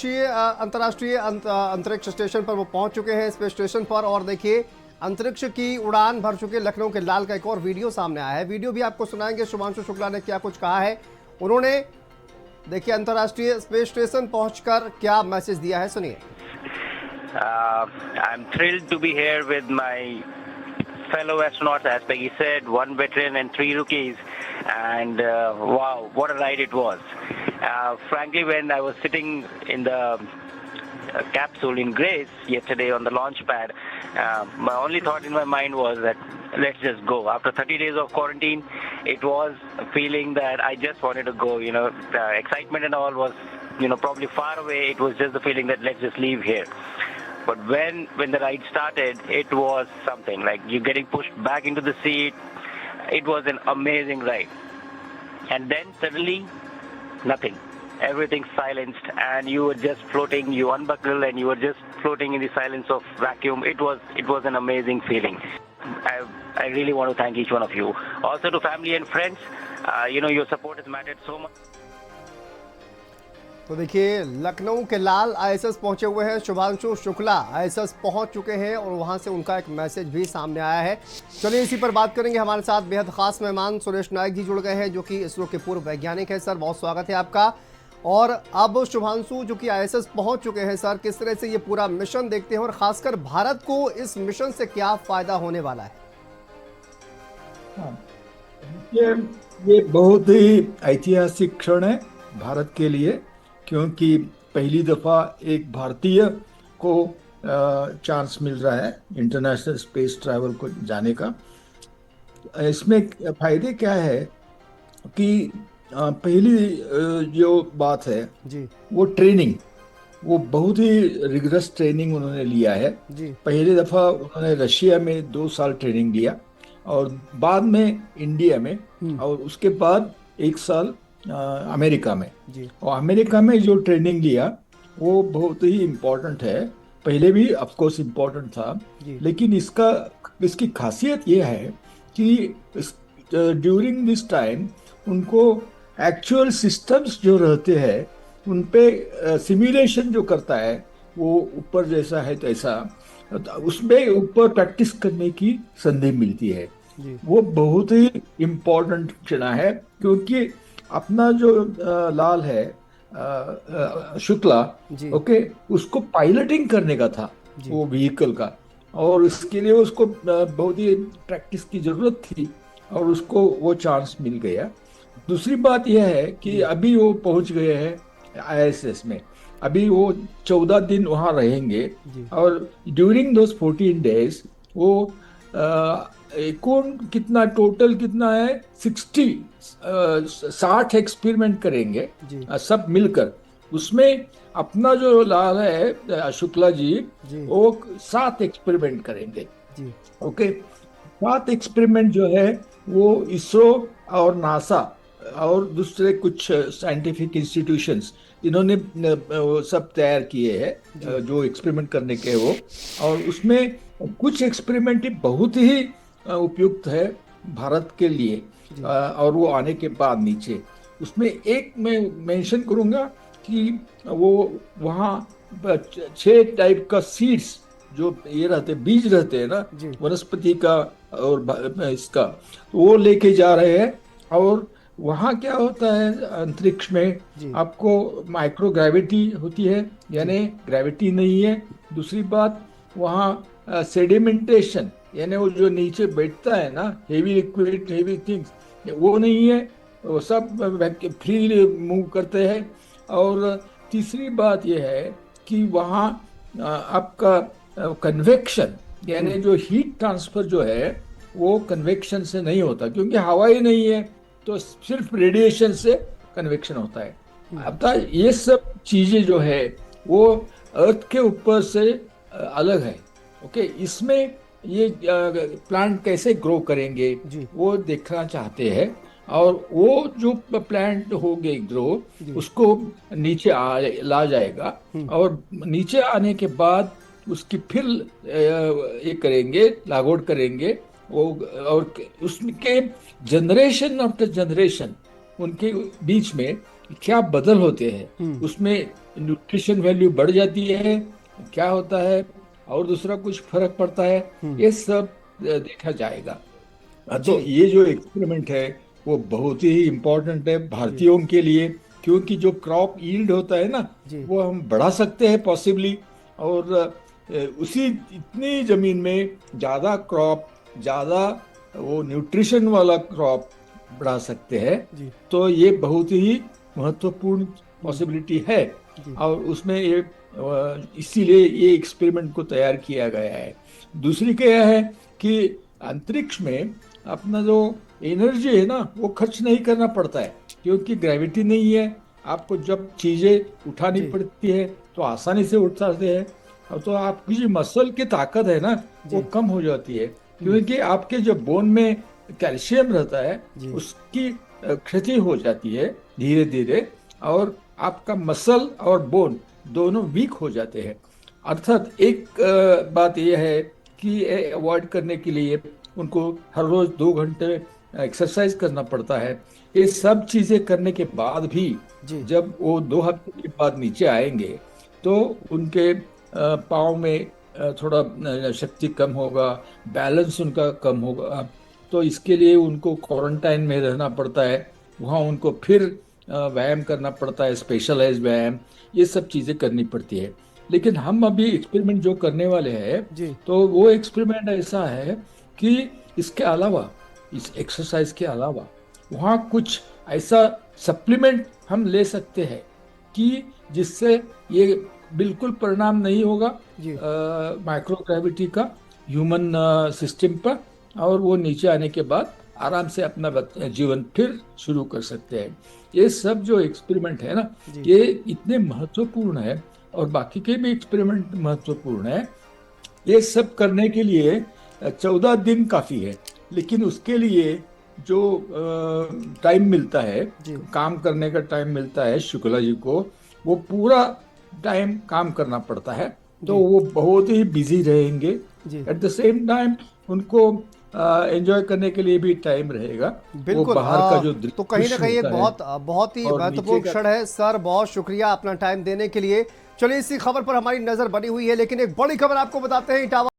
देखिए अंतर्राष्ट्रीय अंतरिक्ष स्टेशन पर वो पहुंच चुके हैं, स्पेस स्टेशन पर। और देखिए अंतरिक्ष की उड़ान भर चुके लखनऊ के लाल का एक और वीडियो सामने आया है। वीडियो भी आपको सुनाएंगे। शुभांशु शुक्ला ने क्या कुछ कहा है, उन्होंने देखिए अंतर्राष्ट्रीय स्पेस स्टेशन पहुंचकर क्या मैसेज दिया है, सुनिए। I am thrilled to be here with my fellow astronauts, as Peggy said, one veteran and 3 rookies, and wow, what a ride it was. Frankly, when I was sitting in the capsule in Grace yesterday on the launch pad, my only thought in my mind was that let's just go. After 30 days of quarantine, it was a feeling that I just wanted to go. You know, the excitement and all was, probably far away. It was just the feeling that let's just leave here. But when the ride started, it was something like you getting pushed back into the seat. It was an amazing ride. And then suddenly, nothing. Everything silenced, and you were just floating. You unbuckle, and you were just floating in the silence of vacuum. It was an amazing feeling. I really want to thank each one of you. Also to family and friends, your support has mattered so much. तो देखिए लखनऊ के लाल ISS पहुंचे हुए हैं। Shubhanshu Shukla ISS पहुंच चुके हैं और वहां से उनका एक मैसेज भी सामने आया है। चलिए इसी पर बात करेंगे। हमारे साथ बेहद खास मेहमान सुरेश नायक जी जुड़ गए हैं, जो कि इसरो के पूर्व वैज्ञानिक हैं। सर, बहुत स्वागत है आपका। और अब शुभांशु जो कि आईएसएस पहुंच चुके हैं, सर किस तरह से ये पूरा मिशन देखते हैं और खासकर भारत को इस मिशन से क्या फायदा होने वाला है? ये बहुत ही ऐतिहासिक क्षण है भारत के लिए, क्योंकि पहली दफा एक भारतीय को चांस मिल रहा है इंटरनेशनल स्पेस ट्रैवल को जाने का। इसमें फायदे क्या है कि पहली जो बात है जी, वो ट्रेनिंग, वो बहुत ही रिगरस ट्रेनिंग उन्होंने लिया है जी। पहली दफा उन्होंने रशिया में 2 साल ट्रेनिंग लिया और बाद में इंडिया में, और उसके बाद 1 साल अमेरिका में जी। और अमेरिका में जो ट्रेनिंग लिया वो बहुत ही इम्पोर्टेंट है। पहले भी ऑफ कोर्स इम्पोर्टेंट था, लेकिन इसकी खासियत ये है कि ड्यूरिंग दिस टाइम उनको एक्चुअल सिस्टम्स जो रहते हैं उन पे सिमुलेशन जो करता है वो ऊपर जैसा है तैसा, उसमें ऊपर प्रैक्टिस करने की संधि मिलती है। वो बहुत ही इम्पोर्टेंट क्षण है, क्योंकि अपना जो लाल है शुक्ला, ओके, उसको पायलटिंग करने का था वो व्हीकल का, और इसके लिए उसको बहुत ही प्रैक्टिस की जरूरत थी और उसको वो चांस मिल गया। दूसरी बात यह है कि अभी वो पहुंच गए हैं आईएसएस में। अभी वो 14 दिन वहाँ रहेंगे और ड्यूरिंग दोस 14 डेज वो कितना टोटल कितना है 60 एक्सपेरिमेंट करेंगे सब मिलकर। उसमें अपना जो लाल है शुक्ला जी वो 7 एक्सपेरिमेंट करेंगे। ओके, 7 एक्सपेरिमेंट जो है वो इसरो और नासा और दूसरे कुछ साइंटिफिक इंस्टीट्यूशंस इन्होंने सब तैयार किए हैं जो एक्सपेरिमेंट करने के वो, और उसमें कुछ एक्सपेरिमेंट बहुत ही उपयुक्त है भारत के लिए और वो आने के बाद नीचे उसमें एक मैं मेंशन करूंगा कि वो वहाँ 6 टाइप का सीड्स जो ये रहते बीज रहते हैं ना वनस्पति का और इसका, तो वो लेके जा रहे हैं। और वहाँ क्या होता है अंतरिक्ष में आपको माइक्रो ग्रेविटी होती है, यानी ग्रेविटी नहीं है। दूसरी बात वहाँ सेडिमेंटेशन, यानी वो जो नीचे बैठता है ना हेवी लिक्विड हेवी थिंग्स, वो नहीं है, वो सब फ्री मूव करते हैं। और तीसरी बात यह है कि वहाँ आपका कन्वेक्शन, यानी जो हीट ट्रांसफर जो है वो कन्वेक्शन से नहीं होता, क्योंकि हवा ही नहीं है, तो सिर्फ रेडिएशन से कन्वेक्शन होता है। अब ये सब चीजें जो है वो अर्थ के ऊपर से अलग है। ओके, इसमें ये प्लांट कैसे ग्रो करेंगे वो देखना चाहते हैं, और वो जो प्लांट हो गए ग्रो उसको नीचे ला जाएगा, और नीचे आने के बाद उसकी फिर ये करेंगे, लागोड करेंगे वो, और उसके जनरेशन आफ्टर जनरेशन उनके बीच में क्या बदल होते हैं उसमें न्यूट्रिशन वैल्यू बढ़ जाती है, क्या होता है, और दूसरा कुछ फर्क पड़ता है, ये सब देखा जाएगा। तो जी ये जो एक्सपेरिमेंट है वो बहुत ही इम्पोर्टेंट है जी भारतीयों के लिए, क्योंकि जो क्रॉप यील्ड होता है ना, जी वो हम बढ़ा सकते हैं पॉसिबली। और उसी इतनी जमीन में ज़्यादा क्रॉप, ज़्यादा वो न्यूट्रिशन वाला क्रॉप बढ़ा सकते हैं। जी तो ये बहुत ही महत्वपूर्ण हम्म, पॉसिबिलिटी है। जी और उसमें ये इसीलिए ये एक्सपेरिमेंट को तैयार किया गया है। दूसरी क्या है कि अंतरिक्ष में अपना जो एनर्जी है ना वो खर्च नहीं करना पड़ता है, क्योंकि ग्रेविटी नहीं है। आपको जब चीजें उठानी जी पड़ती है तो आसानी से उठाते हैं। और तो आपकी जो मसल की ताकत है ना वो जी कम हो जाती है, हम्म, क्योंकि आपके जो बोन में कैल्शियम रहता है जी उसकी क्षति हो जाती है धीरे धीरे, और आपका मसल और बोन दोनों वीक हो जाते हैं। अर्थात एक बात यह है कि अवॉइड करने के लिए उनको हर रोज 2 घंटे एक्सरसाइज करना पड़ता है। ये सब चीजें करने के बाद भी जी जब वो 2 हफ्ते के बाद नीचे आएंगे तो उनके पाँव में थोड़ा शक्ति कम होगा, बैलेंस उनका कम होगा। तो इसके लिए उनको क्वारंटाइन में रहना पड़ता है, वहाँ उनको फिर व्यायाम करना पड़ता है, स्पेशलाइज व्यायाम, ये सब चीज़ें करनी पड़ती है। लेकिन हम अभी एक्सपेरिमेंट जो करने वाले हैं, जी तो वो एक्सपेरिमेंट ऐसा है कि इसके अलावा, इस एक्सरसाइज के अलावा वहाँ कुछ ऐसा सप्लीमेंट हम ले सकते हैं कि जिससे ये बिल्कुल परिणाम नहीं होगा जी माइक्रो ग्रेविटी का ह्यूमन सिस्टम पर, और वो नीचे आने के बाद आराम से अपना जीवन फिर शुरू कर सकते हैं। ये सब जो एक्सपेरिमेंट है ना, जी ये इतने महत्वपूर्ण है, और बाकी के भी एक्सपेरिमेंट महत्वपूर्ण है। ये सब करने के लिए 14 दिन काफी है, लेकिन उसके लिए जो टाइम मिलता है, जी काम करने का टाइम मिलता है शुक्ला जी को, वो पूरा टाइम काम करना पड़ता है। तो जी वो बहुत ही बिजी रहेंगे। जी एट द सेम टाइम उनको एंजॉय करने के लिए भी टाइम रहेगा। वो बिल्कुल बाहर का जो तो कहीं ना दृश्य कहीं एक होता है बहुत ही और नीचे महत्वपूर्ण का, क्षण है सर, बहुत शुक्रिया अपना टाइम देने के लिए। चलिए इसी खबर पर हमारी नजर बनी हुई है, लेकिन एक बड़ी खबर आपको बताते हैं। इटावा